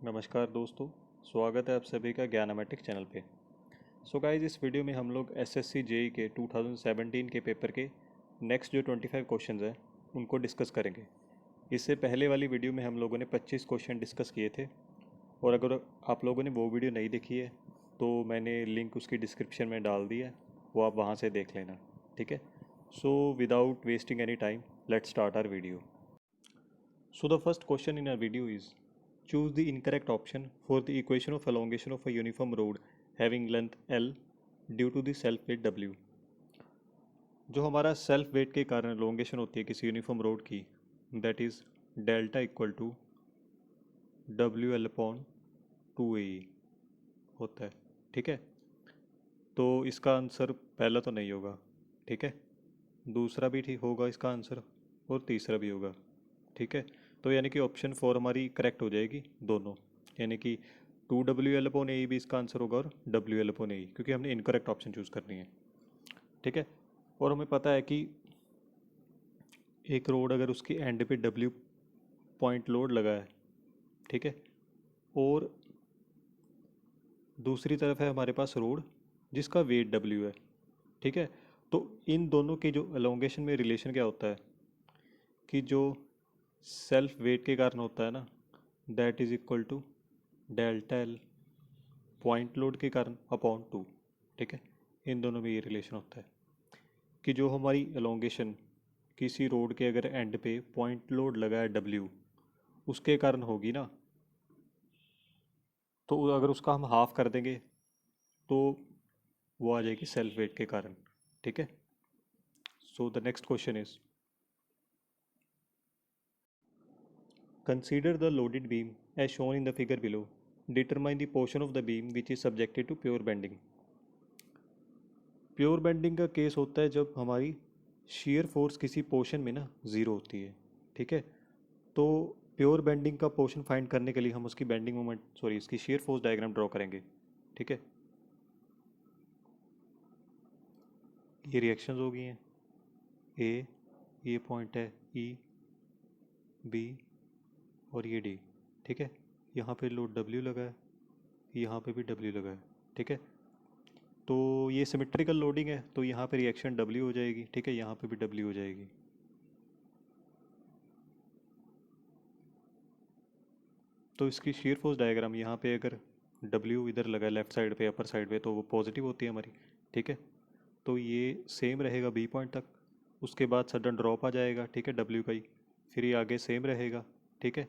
नमस्कार दोस्तों, स्वागत है आप सभी का ज्ञानामेटिक चैनल पे। सो गाइस, इस वीडियो में हम लोग एसएससी जेई के 2017 के पेपर के नेक्स्ट जो 25 क्वेश्चंस हैं उनको डिस्कस करेंगे। इससे पहले वाली वीडियो में हम लोगों ने 25 क्वेश्चन डिस्कस किए थे, और अगर आप लोगों ने वो वीडियो नहीं देखी है तो मैंने लिंक उसकी डिस्क्रिप्शन में डाल दिया है, वो आप वहाँ से देख लेना। ठीक है। So without wasting any time, let's start our video. So the first question in our video is, choose the incorrect option for the equation of elongation of a uniform road having length L due to the self weight W। जो हमारा self weight के कारण elongation होती है किसी uniform rod की, that is delta equal to W L upon 2 A होता है। ठीक है। तो इसका आंसर पहला तो नहीं होगा। ठीक है। दूसरा भी ठीक होगा इसका आंसर, और तीसरा भी होगा। ठीक है। तो यानी कि ऑप्शन 4 हमारी करेक्ट हो जाएगी दोनों, यानी कि 2 WL/A भी इसका आंसर होगा और WL/A, क्योंकि हमने इनकरेक्ट ऑप्शन चूज़ करनी है। ठीक है। और हमें पता है कि एक रोड अगर उसकी एंड पे W पॉइंट लोड लगा है, ठीक है, और दूसरी तरफ है हमारे पास रोड जिसका वेट W है, ठीक है, तो इन दोनों के जो एलोंगेशन में रिलेशन क्या होता है कि जो सेल्फ वेट के कारण होता है ना, that is equal to delta L point load के कारण अपॉन 2। ठीक है। इन दोनों में ये रिलेशन होता है कि जो हमारी एलोंगेशन किसी रोड के अगर एंड पे पॉइंट लोड लगा है W, उसके कारण होगी ना, तो अगर उसका हम हाफ कर देंगे तो वो आ जाएगी सेल्फ वेट के कारण। ठीक है। So the next question is, consider the loaded beam as shown in the figure below. Determine the portion of the beam which is subjected to pure bending. Pure bending का case होता है जब हमारी shear force किसी portion में ना zero होती है। ठीक है। तो प्योर बेंडिंग का पोर्शन फाइंड करने के लिए हम उसकी बेंडिंग मोमेंट इसकी shear फोर्स डायग्राम ड्रॉ करेंगे। ठीक है। ये रिएक्शंस हो गई हैं। ए, ये पॉइंट है ई, बी और ये डी। ठीक है। यहाँ पे लोड डब्ल्यू लगा है, यहाँ पे भी डब्ल्यू लगा है। ठीक है। तो ये सिमेट्रिकल लोडिंग है, तो यहाँ पे रिएक्शन डब्ल्यू हो जाएगी। ठीक है। यहाँ पे भी डब्ल्यू हो जाएगी। तो इसकी शीयर फोर्स डायग्राम यहाँ पे अगर डब्ल्यू इधर लगा है लेफ्ट साइड पे, अपर साइड पे, तो वो पॉजिटिव होती है हमारी। ठीक है। तो ये सेम रहेगा बी पॉइंट तक, उसके बाद सडन ड्रॉप आ जाएगा। ठीक है, डब्ल्यू का ही, फिर ये आगे सेम रहेगा। ठीक है।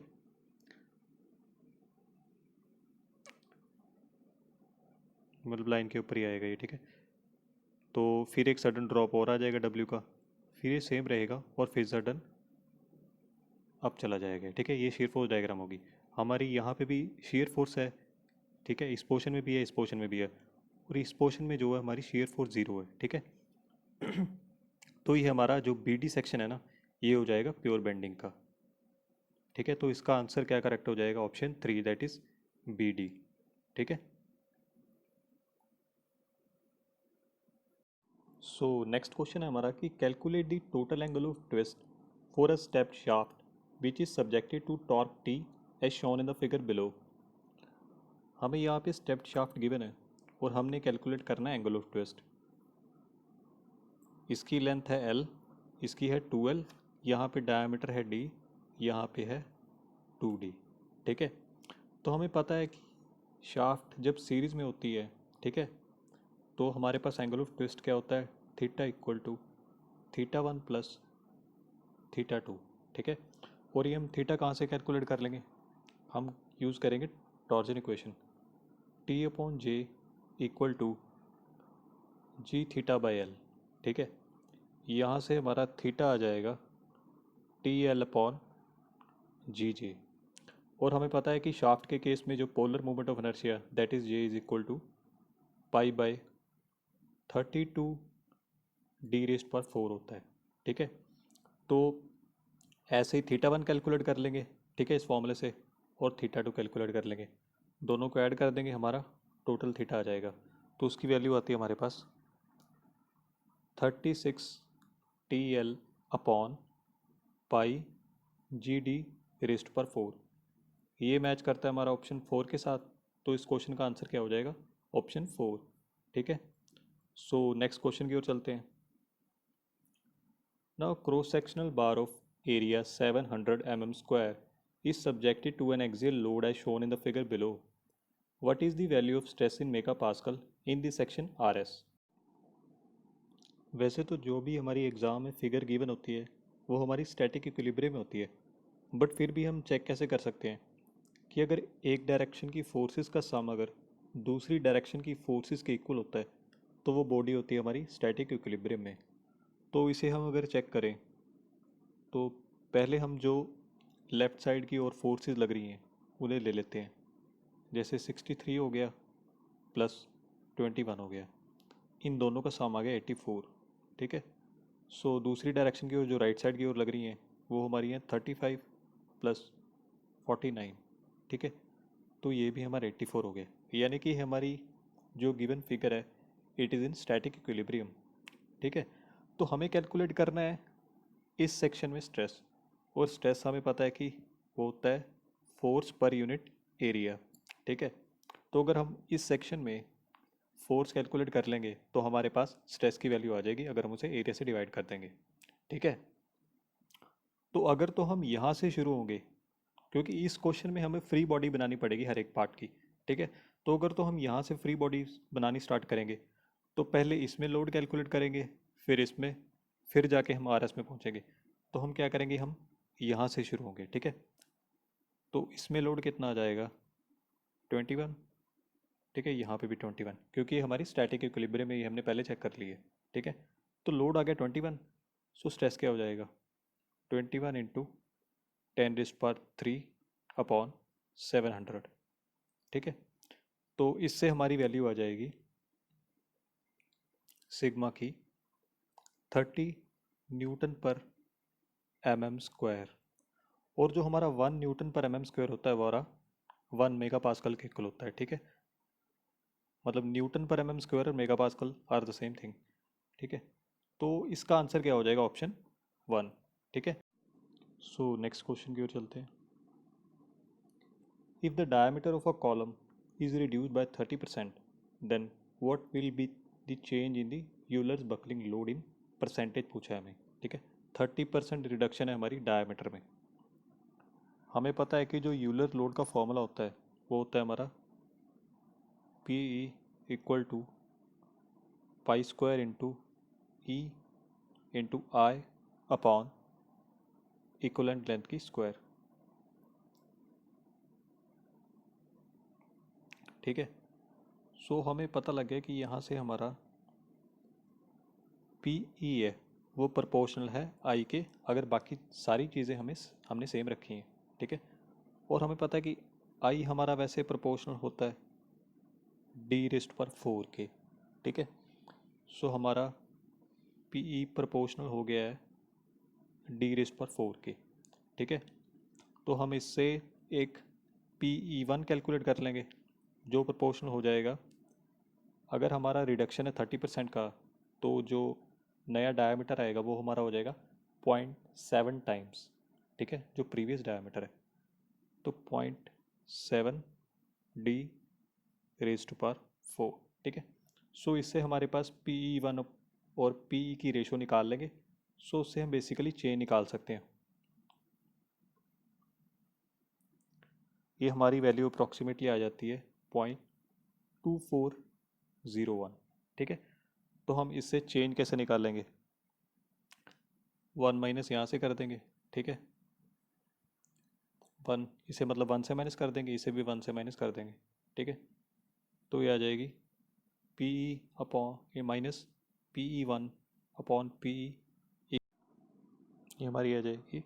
मतलब लाइन के ऊपर ही आएगा ये। ठीक है। तो फिर एक सडन ड्रॉप और आ जाएगा डब्ल्यू का, फिर ये सेम रहेगा और फिर सडन अप चला जाएगा। ठीक है। ये शीयर फोर्स डायग्राम होगी हमारी। यहाँ पे भी शीयर फोर्स है। ठीक है। इस पोर्शन में भी है, इस पोर्शन में भी है, और इस पोर्शन में जो है हमारी शीयर फोर्स ज़ीरो है। ठीक है। तो ये हमारा जो बी डी सेक्शन है ना, ये हो जाएगा प्योर बेंडिंग का। ठीक है। तो इसका आंसर क्या करेक्ट हो जाएगा? Option 3, that is B D. ठीक है। सो नेक्स्ट क्वेश्चन है हमारा कि calculate the total angle of twist for a stepped shaft which is subjected to torque T as shown in the figure below. हमें यहाँ पे स्टेप्ड शाफ्ट गिवन है और हमने कैलकुलेट करना है एंगल ऑफ ट्विस्ट। इसकी लेंथ है L, इसकी है 2L, यहाँ पे डायमीटर है D, यहाँ पे है 2D। ठीक है। तो हमें पता है कि शाफ्ट जब सीरीज़ में होती है, ठीक है, तो हमारे पास एंगल ऑफ ट्विस्ट क्या होता है? Theta equal to θ1 plus θ2। ठीक है। और ये हम थीटा कहाँ से कैलकुलेट कर लेंगे? हम यूज़ करेंगे torsion equation, T/J equal to G theta by L. ठीक है। यहाँ से हमारा थीटा आ जाएगा TL/GJ। और हमें पता है कि शाफ्ट के केस में जो polar movement of inertia, that is J is equal to pi by 32D⁴ होता है। ठीक है। तो ऐसे ही θ1 कैलकुलेट कर लेंगे, ठीक है, इस फॉर्मूले से, और θ2 कैलकुलेट कर लेंगे। दोनों को ऐड कर देंगे, हमारा टोटल थीटा आ जाएगा। तो उसकी वैल्यू आती है हमारे पास 36TL अपॉन पाई GD⁴। ये मैच करता है हमारा ऑप्शन 4 के साथ, तो इस क्वेश्चन का आंसर क्या हो जाएगा? ऑप्शन 4। ठीक है, सो नेक्स्ट क्वेश्चन की ओर चलते हैं। Now cross sectional bar of area 700 mm square is subjected to an axial load as shown in the figure below. What is the value of stress in megapascal in the section RS? वैसे तो जो भी हमारी exam में figure given होती है वो हमारी स्टैटिक इक्विलिब्रियम में होती है, बट फिर भी हम चेक कैसे कर सकते हैं कि अगर एक डायरेक्शन की फोर्सेस का सम अगर दूसरी डायरेक्शन की फोर्सेस के इक्वल होता है तो वो बॉडी होती है हमारी स्टैटिक इक्विलिब्रियम में। तो इसे हम अगर चेक करें तो पहले हम जो लेफ़्ट साइड की ओर फोर्सेस लग रही हैं उन्हें ले लेते हैं। जैसे 63 हो गया प्लस 21 हो गया, इन दोनों का सम आ गया 84। ठीक है, सो दूसरी डायरेक्शन की ओर जो राइट साइड की ओर लग रही हैं वो हमारी हैं 35 प्लस 49। ठीक है, तो ये भी हमारा 84 हो गया, यानी कि हमारी जो गिवन फिगर है it is in static equilibrium. ठीक है, तो हमें कैलकुलेट करना है इस सेक्शन में स्ट्रेस, और स्ट्रेस हमें पता है कि वो होता है फोर्स पर यूनिट एरिया। ठीक है, तो अगर हम इस सेक्शन में फोर्स कैलकुलेट कर लेंगे तो हमारे पास स्ट्रेस की वैल्यू आ जाएगी अगर हम उसे एरिया से डिवाइड कर देंगे। ठीक है, तो अगर तो हम यहाँ से शुरू होंगे क्योंकि इस क्वेश्चन में हमें फ्री बॉडी बनानी पड़ेगी हर एक पार्ट की। ठीक है, तो अगर तो हम यहाँ से फ्री बॉडी बनानी स्टार्ट करेंगे तो पहले इसमें लोड कैलकुलेट करेंगे, फिर इसमें, फिर जाके हम आर एस में पहुँचेंगे। तो हम क्या करेंगे, हम यहाँ से शुरू होंगे। ठीक है, तो इसमें लोड कितना आ जाएगा 21। ठीक है, यहाँ पे भी 21 क्योंकि हमारी स्टैटिक इक्विलिब्रियम में ये हमने पहले चेक कर ली है। ठीक है, तो लोड आ गया 21, सो स्ट्रेस क्या हो जाएगा 21 इंटू 10⁻³ अपॉन 700। ठीक है, तो इससे हमारी वैल्यू आ जाएगी सिग्मा की 30 न्यूटन पर mm², और जो हमारा 1 न्यूटन पर mm² होता है वो हमारा 1 मेगा पास्कल के इक्वल होता है। ठीक है, मतलब न्यूटन पर mm² और mega pascal are the same thing. ठीक है, तो इसका आंसर क्या हो जाएगा ऑप्शन 1। ठीक है, सो नेक्स्ट क्वेश्चन की ओर चलते हैं। If the diameter of a column is reduced by 30%, then what will be the change in the Euler's buckling load in percentage पूछा है हमें। ठीक है, 30% रिडक्शन है हमारी डायमीटर में। हमें पता है कि जो यूलर लोड का फॉर्मूला होता है वो होता है हमारा P E equal to pi square into E into I upon equivalent length की स्क्वायर। ठीक है, सो हमें पता लग गया कि यहाँ से हमारा पी ई है वो प्रोपोर्शनल है आई के, अगर बाकी सारी चीज़ें हमने सेम रखी हैं। ठीक है, और हमें पता है कि आई हमारा वैसे प्रोपोर्शनल होता है d⁻⁴ के। ठीक है, सो हमारा पी ई प्रोपोर्शनल हो गया है d⁻⁴ के। ठीक है, तो हम इससे एक PE1 कैलकुलेट कर लेंगे जो प्रोपोर्शनल हो जाएगा, अगर हमारा रिडक्शन है 30% का तो जो नया डायमीटर आएगा वो हमारा हो जाएगा 0.7 टाइम्स। ठीक है, जो प्रीवियस डायमीटर है, तो 0.7 d⁻⁴। ठीक है, सो इससे हमारे पास PE1 और PE की रेशो निकाल लेंगे, सो उससे हम बेसिकली चेन निकाल सकते हैं। ये हमारी वैल्यू अप्रॉक्सीमेटली आ जाती है 0.2401। ठीक है, तो हम इससे चेंज कैसे निकालेंगे, 1 माइनस यहाँ से कर देंगे। ठीक है, 1 इसे मतलब 1 से माइनस कर देंगे, इसे भी 1 से माइनस कर देंगे। ठीक है, तो ये आ जाएगी पी ई अपॉन ये माइनस PE1 अपॉन PE, ये हमारी आ जाएगी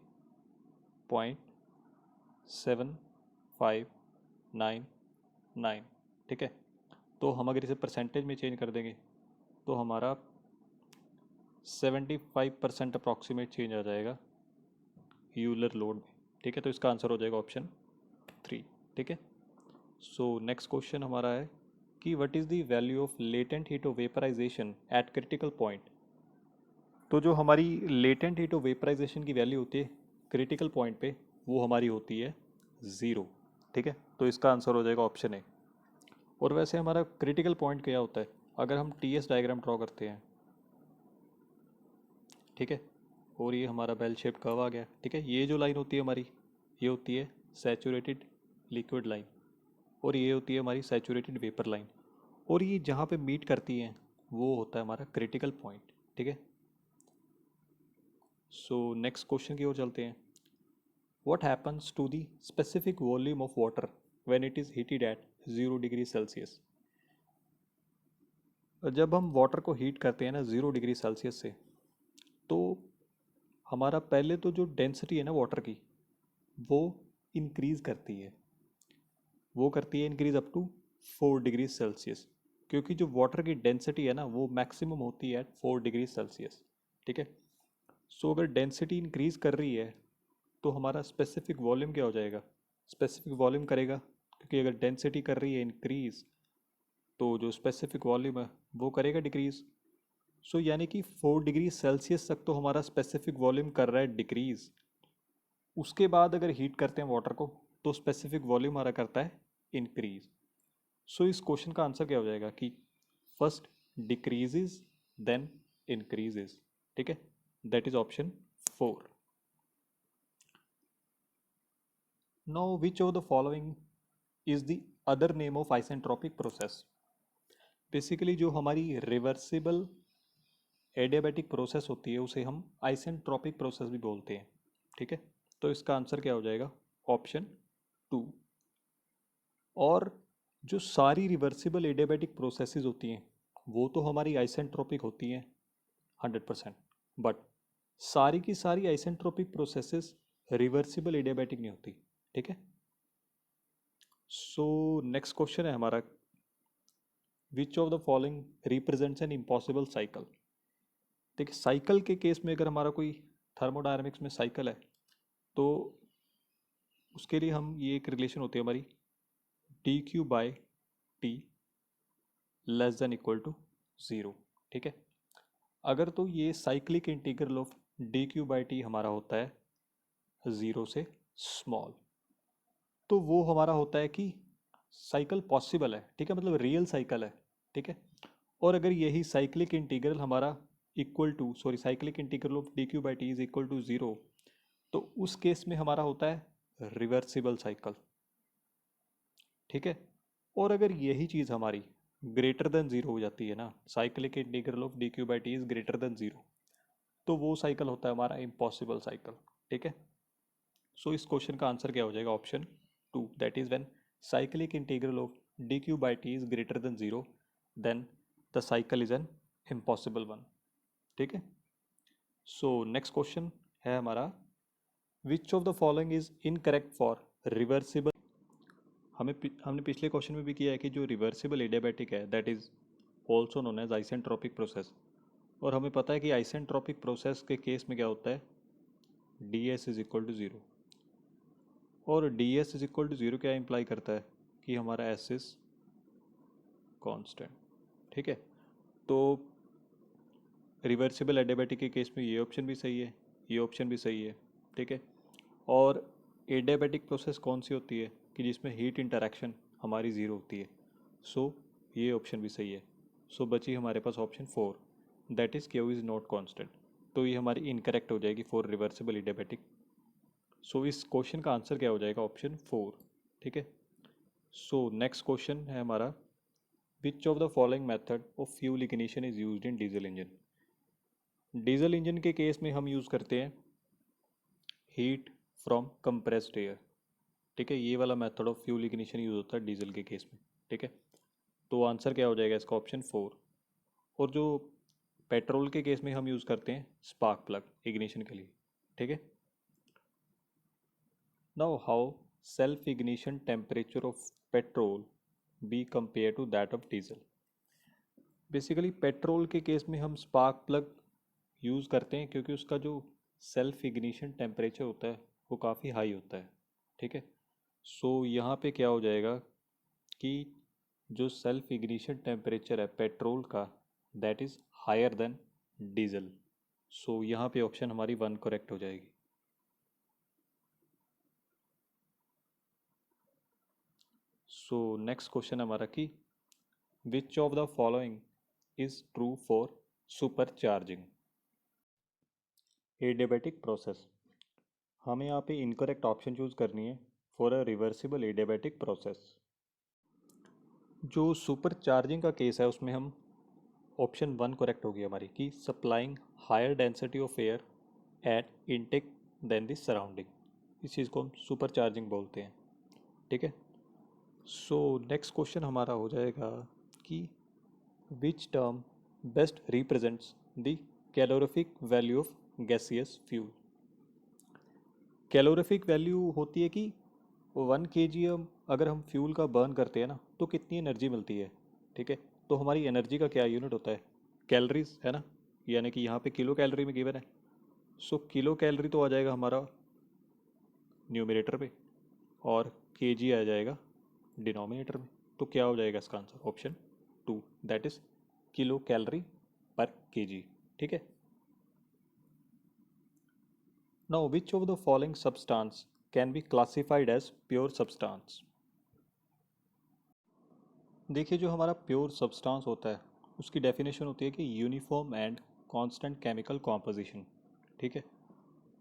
0.7599। ठीक है, तो हम अगर इसे परसेंटेज में चेंज कर देंगे तो हमारा 75% अप्रॉक्सीमेट चेंज आ जाएगा यूलर लोड में। ठीक है, तो इसका आंसर हो जाएगा ऑप्शन 3। ठीक है, सो नेक्स्ट क्वेश्चन हमारा है कि what is the value of latent heat of vaporization at critical point. तो जो हमारी लेटेंट हीट ऑफ वेपराइजेशन की वैल्यू होती है क्रिटिकल पॉइंट पे वो हमारी होती है 0। ठीक है, तो इसका आंसर हो जाएगा ऑप्शन ए। और वैसे हमारा क्रिटिकल पॉइंट क्या होता है, अगर हम टी एस डायग्राम ड्रॉ करते हैं, ठीक है, और ये हमारा बेल शेप कर्व आ गया, ठीक है, ये जो लाइन होती है हमारी, ये होती है सैचुरेटेड लिक्विड लाइन, और ये होती है हमारी सैचुरेटेड वेपर लाइन, और ये जहाँ पे मीट करती हैं वो होता है हमारा क्रिटिकल पॉइंट, ठीक है। सो नेक्स्ट क्वेश्चन की ओर चलते हैं। What happens to the specific volume of water when it is heated at 0 degree Celsius. जब हम वाटर को हीट करते हैं ना 0 डिग्री सेल्सियस से, तो हमारा पहले तो जो डेंसिटी है ना वाटर की, वो इंक्रीज़ करती है, वो करती है increase up to 4 degree Celsius, क्योंकि जो वाटर की डेंसिटी है ना वो मैक्सिमम होती है एट 4 डिग्री सेल्सियस, ठीक है। सो अगर डेंसिटी इंक्रीज़ कर रही है तो हमारा स्पेसिफिक वॉल्यूम क्या हो जाएगा, स्पेसिफिक वॉल्यूम करेगा, क्योंकि अगर डेंसिटी कर रही है इंक्रीज़ तो जो स्पेसिफिक वॉल्यूम है वो करेगा डिक्रीज़। सो यानी कि 4 डिग्री सेल्सियस तक तो हमारा स्पेसिफिक वॉल्यूम कर रहा है डिक्रीज़, उसके बाद अगर हीट करते हैं वाटर को तो स्पेसिफिक वॉल्यूम हमारा करता है इंक्रीज। सो इस क्वेश्चन का आंसर क्या हो जाएगा कि फर्स्ट डिक्रीजेज देन इंक्रीजेज, ठीक है, that is option 4। Now which of the following is the other name of isentropic process. Basically जो हमारी रिवर्सिबल एडियाबैटिक प्रोसेस होती है उसे हम आइसेंट्रोपिक प्रोसेस भी बोलते हैं, ठीक है। तो इसका आंसर क्या हो जाएगा, ऑप्शन 2। और जो सारी रिवर्सिबल एडियाबैटिक प्रोसेसेस होती हैं वो तो हमारी आइसेंट्रोपिक होती हैं 100%, बट सारी की सारी आइसेंट्रोपिक प्रोसेसेस रिवर्सिबल एडियाबैटिक नहीं होती, ठीक है। सो नेक्स्ट क्वेश्चन है हमारा, which of the following represents an impossible cycle. देखिए साइकिल के केस में अगर हमारा कोई थर्मोडायनेमिक्स में साइकिल है तो उसके लिए हम ये एक रिलेशन होती है हमारी D Q by T less than equal to 0, ठीक है। अगर तो ये cyclic integral of D Q by T हमारा होता है 0 से स्मॉल, तो वो हमारा होता है कि साइकिल पॉसिबल है, ठीक है, मतलब रियल साइकिल है, ठीक है। और अगर यही साइक्लिक इंटीग्रल हमारा equal to cyclic integral of D Q by T is equal to 0, तो उस केस में हमारा होता है रिवर्सिबल साइकिल, ठीक है। और अगर यही चीज़ हमारी ग्रेटर देन 0 हो जाती है ना, cyclic integral of D Q by T is greater than 0, तो वो साइकिल होता है हमारा इम्पॉसिबल साइकिल, ठीक है। सो इस क्वेश्चन का आंसर क्या हो जाएगा, option 2, that is when cyclic integral of D Q by T is greater than 0, then the cycle is an impossible one, ठीक है। सो नेक्स्ट क्वेश्चन है हमारा, which of the following is incorrect for reversible. हमने पिछले question में भी किया है कि जो रिवर्सिबल एडियाबैटिक है that is also known as isentropic process, और हमें पता है कि आइसेंट्रोपिक प्रोसेस के केस में क्या होता है, D S is equal to 0, और D S is equal to 0 क्या इम्प्लाई करता है कि हमारा एस इज कॉन्स्टेंट, ठीक है। तो रिवर्सिबल एडियाबैटिक के केस में ये ऑप्शन भी सही है, ये ऑप्शन भी सही है, ठीक है। और एडियाबैटिक प्रोसेस कौन सी होती है कि जिसमें हीट इंटरेक्शन हमारी 0 होती है, सो ये ऑप्शन भी सही है। सो बची हमारे पास option 4, that is Q is not constant, तो ये हमारी इनकरेक्ट हो जाएगी फॉर रिवर्सिबल एडियाबैटिक। सो इस क्वेश्चन का आंसर क्या हो जाएगा, ऑप्शन 4, ठीक है। सो नेक्स्ट क्वेश्चन है हमारा, which of the following method of fuel ignition is used in diesel engine. Diesel engine के केस में हम यूज़ करते हैं हीट फ्रॉम कंप्रेस्ड एयर, ठीक है, ये वाला method of fuel ignition use होता है डीजल के केस में, ठीक है। तो आंसर क्या हो जाएगा इसका, ऑप्शन 4। और जो पेट्रोल के केस में हम यूज़ करते हैं स्पार्क प्लग इग्निशन के लिए, ठीक है। Now how self ignition temperature of petrol be compare to that of diesel. Basically petrol के केस में हम स्पार्क प्लग यूज़ करते हैं क्योंकि उसका जो सेल्फ इग्निशन टेम्परेचर होता है वो काफ़ी हाई होता है, ठीक है। सो यहाँ पे क्या हो जाएगा कि जो सेल्फ इग्निशन टेम्परेचर है पेट्रोल का that is higher than diesel. So यहाँ पे ऑप्शन हमारी 1 करेक्ट हो जाएगी। सो नेक्स्ट क्वेश्चन हमारा कि which of the following is true for super charging adiabatic process. हमें यहाँ पे इनकरेक्ट ऑप्शन चूज करनी है for a reversible adiabatic process. जो सुपर चार्जिंग का केस है उसमें हम ऑप्शन 1 करेक्ट होगी हमारी कि supplying higher density of air at intake then the surrounding. इस चीज़ को हम सुपर चार्जिंग बोलते हैं। ठीक है। सो नेक्स्ट क्वेश्चन हमारा हो जाएगा कि which term best represents the calorific value of gaseous fuel. Calorific value होती है कि 1 kg अगर हम फ्यूल का बर्न करते हैं ना तो कितनी एनर्जी मिलती है। ठीक है। तो हमारी एनर्जी का क्या यूनिट होता है, कैलोरीज है ना, यानी कि यहाँ पे किलो कैलोरी में गिवन है। सो किलो कैलोरी तो आ जाएगा हमारा न्यूमरेटर पे और केजी आ जाएगा डिनोमिनेटर में। तो क्या हो जाएगा इसका answer, option 2 that is kilo calorie पर केजी। ठीक है। Now which of the following substance can be classified as pure substance. देखिए जो हमारा प्योर सब्सटेंस होता है उसकी डेफिनेशन होती है कि uniform and constant chemical composition. ठीक है।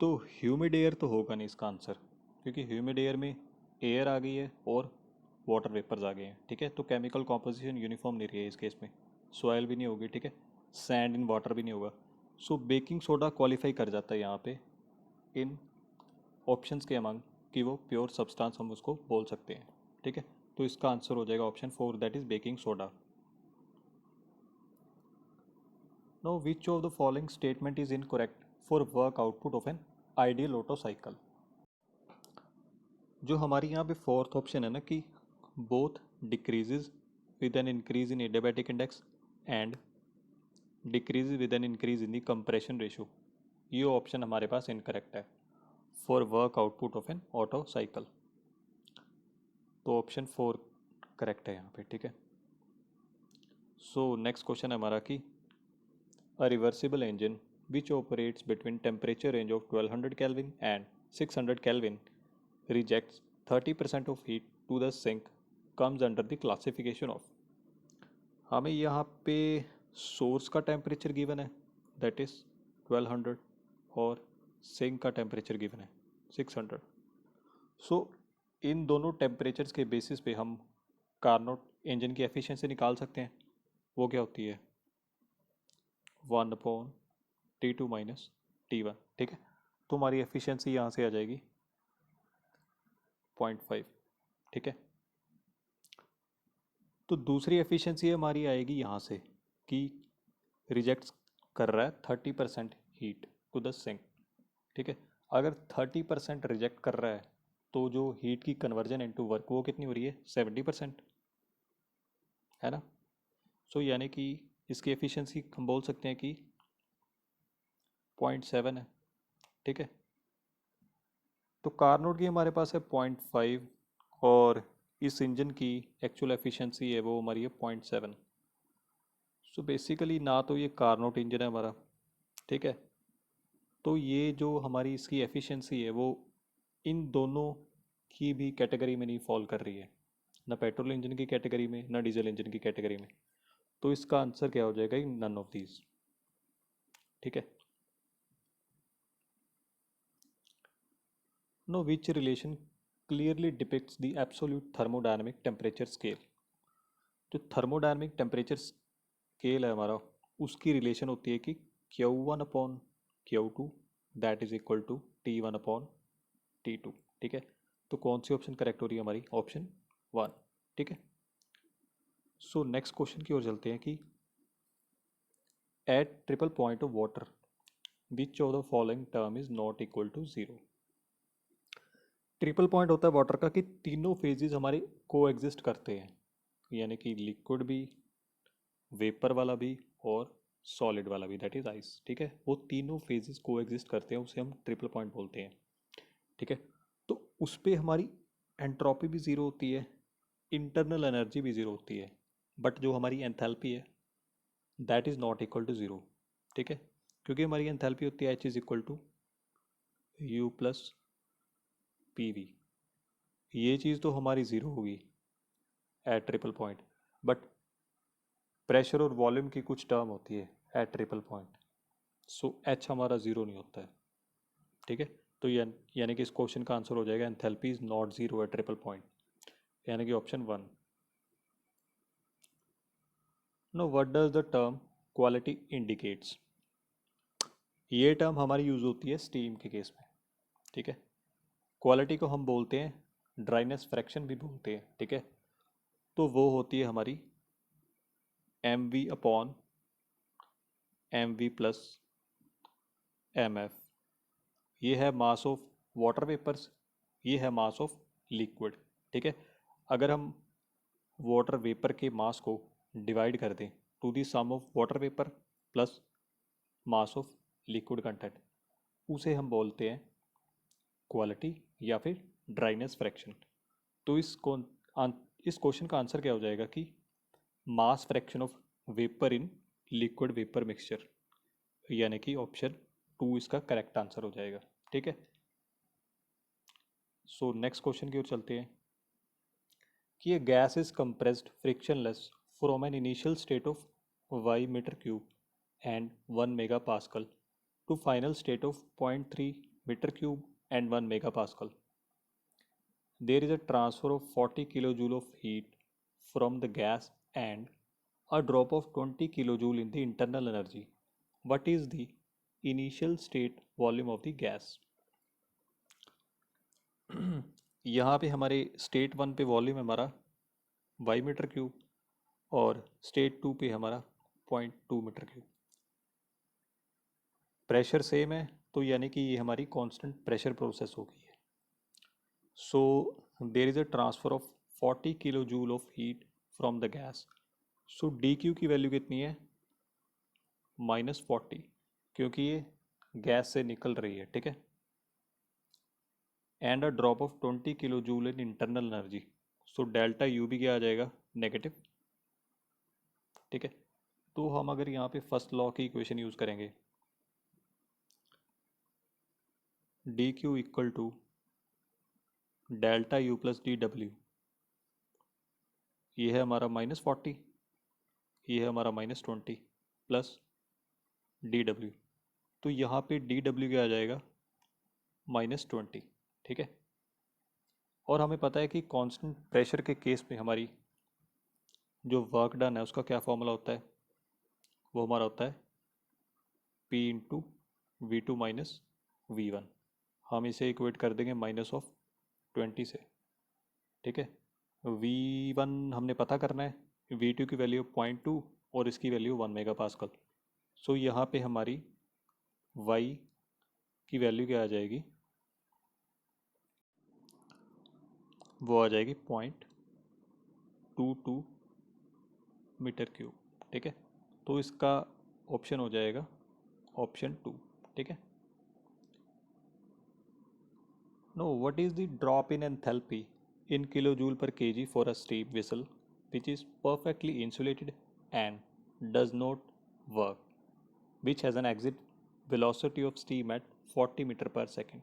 तो ह्यूमिड एयर तो होगा नहीं इसका आंसर, क्योंकि ह्यूमिड एयर में एयर आ गई है और वाटर वेपर्स आ गए हैं। ठीक है। तो केमिकल कॉम्पोजिशन यूनिफॉर्म नहीं रही है इस केस में। सॉयल भी नहीं होगी। ठीक है। सैंड इन वाटर भी नहीं होगा। सो बेकिंग सोडा क्वालिफाई कर जाता है यहाँ पे इन ऑप्शंस के अमंग कि वो प्योर सब्सटेंस हम उसको बोल सकते हैं। ठीक है। तो इसका आंसर हो जाएगा option 4 that is baking soda. Now which of the following statement is incorrect for work output of an ideal auto cycle. जो हमारी यहाँ पे फोर्थ ऑप्शन है ना कि both decreases with an increase in adiabatic index and decrease with an increase in the compression ratio, ये option हमारे पास incorrect है for work output of N auto cycle. तो ऑप्शन 4 करेक्ट है यहाँ पे। ठीक है। सो नेक्स्ट क्वेश्चन है हमारा कि a reversible engine which operates between temperature range of 1200 Kelvin and 600 Kelvin rejects 30% of heat to the sink comes under the classification of। हमें यहाँ पे सोर्स का टेम्परेचर गिवन है दैट इज 1200 और sink का टेम्परेचर गिवन है 600। सो इन दोनों temperatures के बेसिस पे हम कार्नोट इंजन की एफिशिएंसी निकाल सकते हैं। वो क्या होती है 1/T2 माइनस T1। ठीक है। तो हमारी एफिशिएंसी यहाँ से आ जाएगी 0.5। ठीक है। तो दूसरी एफिशिएंसी हमारी आएगी यहाँ से कि रिजेक्ट कर रहा है 30% हीट टू द सिंक। ठीक है। अगर 30% रिजेक्ट कर रहा है तो जो हीट की कन्वर्जन इनटू वर्क वो कितनी हो रही है 70%, है ना। सो यानी कि इसकी एफिशिएंसी हम बोल सकते हैं कि 0.7 है। ठीक है। तो कार्नोट की हमारे पास है 0.5 और इस इंजन की एक्चुअल एफिशिएंसी है वो हमारी है 0.7। सो बेसिकली ना तो ये कार्नोट इंजन है हमारा। ठीक है। तो ये जो हमारी इसकी एफिशिएंसी है वो इन दोनों की भी कैटेगरी में नहीं फॉल कर रही है, ना पेट्रोल इंजन की कैटेगरी में ना डीजल इंजन की कैटेगरी में। तो इसका आंसर क्या हो जाएगा, नन ऑफ दीज। ठीक है। Know which relation clearly depicts the absolute thermodynamic temperature scale. जो थर्मोडायनेमिक टेम्परेचर स्केल है हमारा उसकी रिलेशन होती है कि Q1/Q2 that is equal to T1/T2। ठीक है। तो कौन सी ऑप्शन करेक्ट हो रही है हमारी, ऑप्शन 1। ठीक है। सो नेक्स्ट क्वेश्चन की ओर चलते हैं कि at triple point of water which of the following term is not equal to 0। Triple point होता है वाटर का कि तीनों फेजेस हमारे को एग्जिस्ट करते हैं, यानी कि लिक्विड भी, वेपर वाला भी और सॉलिड वाला भी दैट इज आइस। ठीक है। वो तीनों फेजेस को एग्जिस्ट करते हैं, उसे हम ट्रिपल पॉइंट बोलते हैं। ठीक है। तो उस पर हमारी एंट्रोपी भी ज़ीरो होती है, इंटरनल एनर्जी भी ज़ीरो होती है, बट जो हमारी एंथैल्पी है that is not equal to zero. ठीक है। क्योंकि हमारी एंथैल्पी होती है H is equal to U+PV। ये चीज़ तो हमारी ज़ीरो होगी at triple point, but pressure और वॉल्यूम की कुछ टर्म होती है at triple point, so H हमारा ज़ीरो नहीं होता है, ठीक है। तो यानी कि इस क्वेश्चन का आंसर हो जाएगा enthalpy is not zero at triple point, यानी कि option one. No what does the term quality indicates? ये टर्म हमारी यूज़ होती है स्टीम के केस में, ठीक है। क्वालिटी को हम बोलते हैं ड्राइनेस फ्रैक्शन भी बोलते हैं, ठीक है। तो वो होती है हमारी M V upon M V plus M F. ये है मास ऑफ वाटर वेपर्स, ये है मास ऑफ लिक्विड, ठीक है। अगर हम वाटर वेपर के मास को डिवाइड कर दें to the sum of water vapour plus mass of liquid content, उसे हम बोलते हैं क्वालिटी या फिर ड्राइनेस फ्रैक्शन। तो इस क्वेश्चन का आंसर क्या हो जाएगा कि mass fraction of vapour in liquid vapour mixture, यानी कि ऑप्शन टू इसका करेक्ट आंसर हो जाएगा, ठीक है। सो नेक्स्ट क्वेश्चन की ओर चलते हैं कि a gas is compressed frictionless from an initial state of Y metre cube and 1 MPa to final state of 0.3 meter cube and 1 MPa. There is a transfer of 40 kilojoule of heat from the gas and a drop of 20 kilojoule in the internal energy. What is the initial state volume of the gas? यहाँ पे हमारे state one पे volume हमारा Y metre cube और state to पे हमारा 0.2 metre cube. Pressure same है, तो यानी कि ये हमारी कांस्टेंट प्रेशर प्रोसेस होगी। So there is a transfer of 40 kilo joule of heat from the gas. So D Q की वैल्यू कितनी है? -40, क्योंकि ये गैस से निकल रही है, ठीक है। And a drop of 20 kilo joule in internal energy, so delta U भी क्या आ जाएगा? नेगेटिव, ठीक है। तो हम अगर यहाँ पे फर्स्ट लॉ की इक्वेशन यूज़ करेंगे, D Q equal to delta U plus D W, ये है हमारा -40, ये है हमारा -20 प्लस डी डब्ल्यू। तो यहाँ पे डी डब्ल्यू क्या आ जाएगा? -20, ठीक है। और हमें पता है कि कांस्टेंट प्रेशर के केस में हमारी जो वर्क डन है उसका क्या फॉर्मूला होता है? वो हमारा होता है P into V two minus V one. हम इसे इक्वेट कर देंगे -20 से, ठीक है। V1 हमने पता करना है, V2 की वैल्यू 0.2 और इसकी वैल्यू 1 MPa। सो यहाँ पे हमारी Y की वैल्यू क्या आ जाएगी? वो आ जाएगी 0.22 मीटर क्यूब, ठीक है। तो इसका ऑप्शन हो जाएगा ऑप्शन टू, ठीक है। Know what is the drop in enthalpy in kilojoule per kg for a steam vessel which is perfectly insulated and does not work, which has an exit velocity of steam at 40 metre पर second.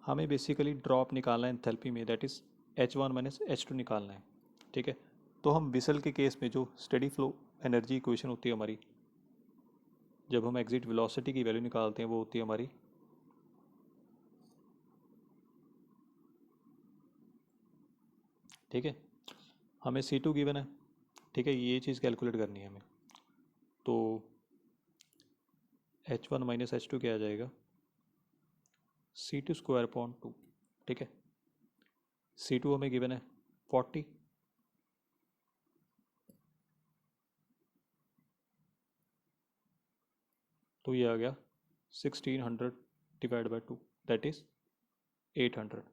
हमें basically drop निकालना है enthalpy में, that is H1 minus H2 निकालना है, ठीक है। तो हम विसल के केस में जो स्टेडी फ्लो एनर्जी इक्वेशन होती है हमारी, जब हम एग्जिट वेलोसिटी की वैल्यू निकालते हैं, वो होती है हमारी ठीक है। हमें C2 गिवन है, ठीक है, ये चीज़ कैलकुलेट करनी है हमें। तो H1 माइनस H2 क्या आ जाएगा? C2 स्क्वायर अपॉन 2, ठीक है। C2 हमें गिवन है 40, तो ये आ गया 1600 डिवाइड बाई 2, दैट इज़ 800।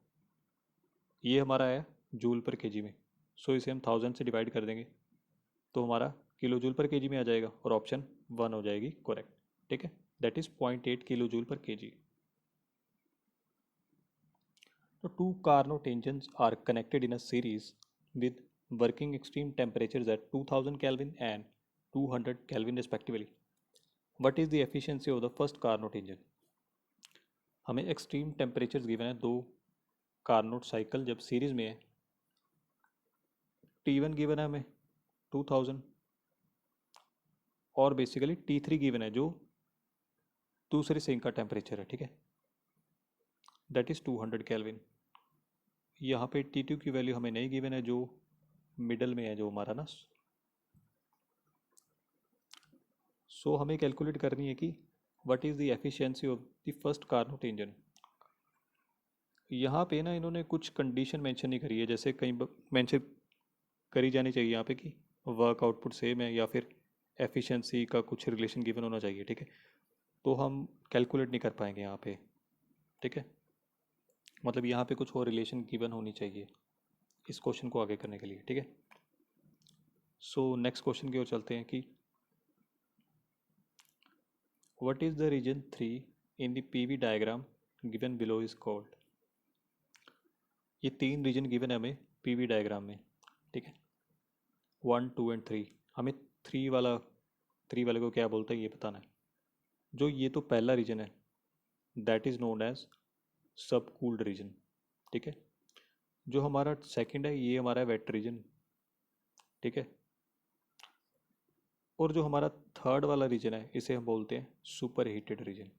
ये हमारा है जूल पर केजी में, सो इसे हम 1000 से डिवाइड कर देंगे तो हमारा किलो जूल पर केजी में आ जाएगा और ऑप्शन वन हो जाएगी करेक्ट, ठीक है। दैट इज़ 0.8 किलो जूल पर केजी। तो two Carnot engines are connected in a series with working extreme temperatures at 2000 Kelvin and 200 Kelvin respectively. What is the efficiency of the first Carnot engine? हमें extreme temperatures given है, दो Carnot cycle जब series में है T1 given है हमें 2000 और basically T3 given है जो दूसरे सिंक का टेम्परेचर है, ठीक है, दैट इज़ 200 केल्विन। यहाँ पे T2 की वैल्यू हमें नहीं गिवन है जो मिडल में है जो हमारा ना। सो हमें कैलकुलेट करनी है कि what is the efficiency of the first Carnot engine. यहाँ पे ना इन्होंने कुछ कंडीशन मेंशन नहीं करी है, जैसे कहीं मेंशन करी जानी चाहिए यहाँ पे कि वर्क आउटपुट सेम है या फिर एफिशिएंसी का कुछ रिलेशन गिवन होना चाहिए, ठीक है, तो हम कैलकुलेट नहीं कर पाएंगे यहाँ पे, ठीक है, मतलब यहाँ पे कुछ और रिलेशन गिवन होनी चाहिए इस क्वेश्चन को आगे करने के लिए, ठीक है। सो नेक्स्ट क्वेश्चन की ओर चलते हैं कि what is the region 3 in the PV diagram given below is called. ये 3 रीजन गिवन है हमें पीवी डायग्राम में, ठीक है, 1 2 एंड 3। हमें 3 वाले को क्या बोलते हैं ये बताना है। जो ये तो पहला रीजन है दैट इज़ नोन एज सब कूल्ड रीजन, ठीक है। जो हमारा सेकंड है ये हमारा वेट रीजन, ठीक है, और जो हमारा थर्ड वाला रीजन है इसे हम बोलते हैं सुपर हीटेड रीजन,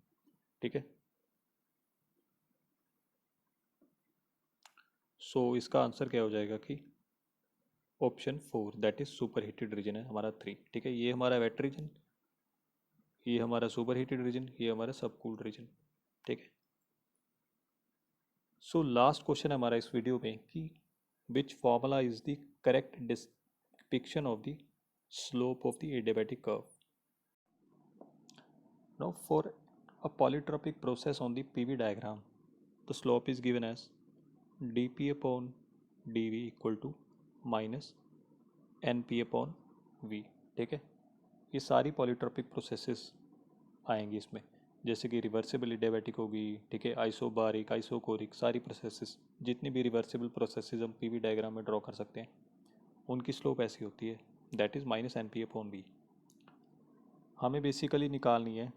ठीक है। सो इसका आंसर क्या हो जाएगा कि option 4 that is super heated region है हमारा 3, ठीक है। ये हमारा वेट रीजन, ये हमारा सुपर हीटेड रीजन, ये हमारा सब कूल्ड रीजन, ठीक है। सो लास्ट क्वेश्चन है हमारा इस वीडियो में कि which formula is the correct depiction of the slope of the adiabatic curve. Now for a polytropic process on the PV diagram, the slope is given as dP upon dV equal to minus NP upon V, ठीक है। ये सारी polytropic processes आएंगी इसमें, जैसे कि reversible adiabatic होगी, ठीक है, आइसोबारिक, आइसोकोरिक, सारी प्रोसेसेस जितनी भी रिवर्सिबल प्रोसेसेस हम पीवी डायग्राम में ड्रॉ कर सकते हैं उनकी स्लोप ऐसी होती है that is minus NP upon V। हमें बेसिकली निकालनी है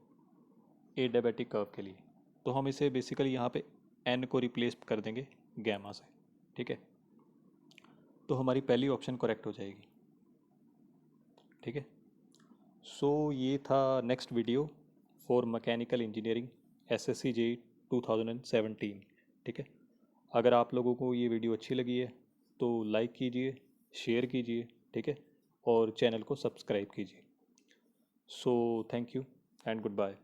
एडियाबैटिक कर्व के लिए, तो हम इसे बेसिकली यहाँ पे n को रिप्लेस कर देंगे गैमा से, ठीक है, तो हमारी पहली ऑप्शन करेक्ट हो जाएगी, ठीक है। सो ये था next video for mechanical engineering SSC JEE 2017, ठीक है। अगर आप लोगों को ये वीडियो अच्छी लगी है तो लाइक कीजिए, शेयर कीजिए, ठीक है, और चैनल को सब्सक्राइब कीजिए। So thank you and good bye.